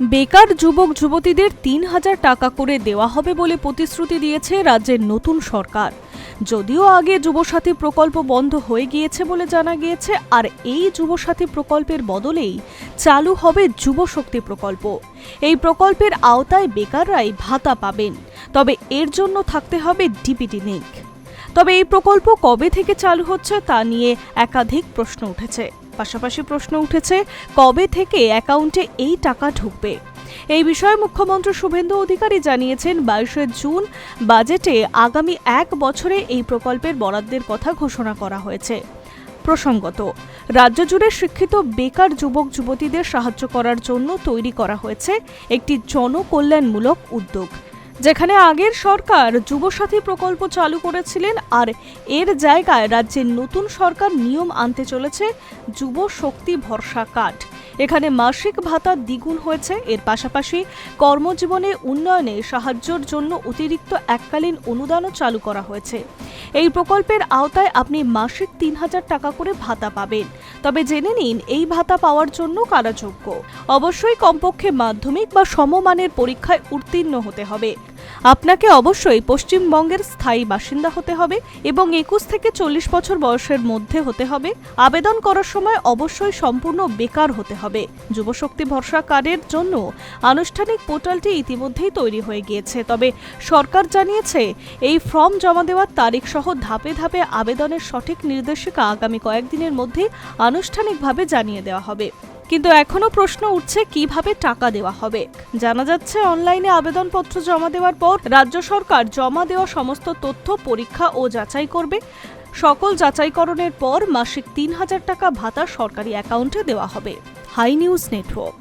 বেকার যুবক যুবতীদের ৩,০০০ টাকা করে দেওয়া হবে বলে প্রতিশ্রুতি দিয়েছে রাজ্যের নতুন সরকার। যদিও আগে যুবসাথী প্রকল্প বন্ধ হয়ে গিয়েছে বলে জানা গিয়েছে, আর এই যুবসাথী প্রকল্পের বদলেই চালু হবে যুবশক্তি প্রকল্প। এই প্রকল্পের আওতায় বেকাররাই ভাতা পাবেন, তবে এর জন্য থাকতে হবে ডিপিটি লিংক। তবে এই প্রকল্প কবে থেকে চালু হচ্ছে তা নিয়ে একাধিক প্রশ্ন উঠেছে। পাশাপাশি প্রশ্ন উঠেছে কবে থেকে অ্যাকাউন্টে এই টাকা ঢুকবে। এই বিষয়ে মুখ্যমন্ত্রী শুভেন্দু অধিকারী জানিয়েছেন, 22শে জুন বাজেটে আগামী 1 বছরে এই প্রকল্পের বরাদ্দের কথা ঘোষণা করা হয়েছে। প্রসঙ্গত, রাজ্য জুড়ে শিক্ষিত বেকার যুবক যুবতীদের সাহায্য করার জন্য তৈরি করা হয়েছে একটি জনকল্যাণমূলক উদ্যোগ, যেখানে আগের সরকার যুবসাথী প্রকল্প চালু করেছিলেন, আর এর জায়গায় রাজ্যের নতুন সরকার নিয়ম আনতে চলেছে যুব শক্তি ভরসা কার্ড। এখানে মাসিক ভাতা দ্বিগুণ হয়েছে। এর পাশাপাশি কর্মজীবনে উন্নয়নে সাহায্যের জন্য অতিরিক্ত এককালীন অনুদানও চালু করা হয়েছে। এই প্রকল্পের আওতায় আপনি মাসিক ৩,০০০ টাকা করে ভাতা পাবেন। তবে জেনে নিন এই ভাতা পাওয়ার জন্য কারা যোগ্য। অবশ্যই কমপক্ষে মাধ্যমিক বা সমমানের পরীক্ষায় উত্তীর্ণ হতে হবে। আপনাকে অবশ্যই পশ্চিমবঙ্গের স্থায়ী বাসিন্দা হতে হবে এবং 21 থেকে 40 বছর বয়সের মধ্যে হতে হবে। আবেদন করার সময় অবশ্যই সম্পূর্ণ বেকার হতে হবে। যুবশক্তি ভরসা কার্ডের জন্য আনুষ্ঠানিক পোর্টালটি ইতিমধ্যেই তৈরি হয়ে গিয়েছে। তবে সরকার জানিয়েছে, এই ফর্ম জমা দেওয়ার তারিখ সহ ধাপে ধাপে আবেদনের সঠিক নির্দেশিকা আগামী কয়েকদিনের মধ্যে আনুষ্ঠানিকভাবে জানিয়ে দেওয়া হবে। কিন্তু এখনো প্রশ্ন উঠছে কিভাবে টাকা দেওয়া হবে। জানা যাচ্ছে, অনলাইনে আবেদনপত্র জমা দেওয়ার পর রাজ্য সরকার জমা দেওয়া সমস্ত তথ্য পরীক্ষা ও যাচাই করবে। সকল যাচাইকরণের পর মাসিক ৩,০০০ টাকা ভাতা সরকারি অ্যাকাউন্টে দেওয়া হবে। Hi news network.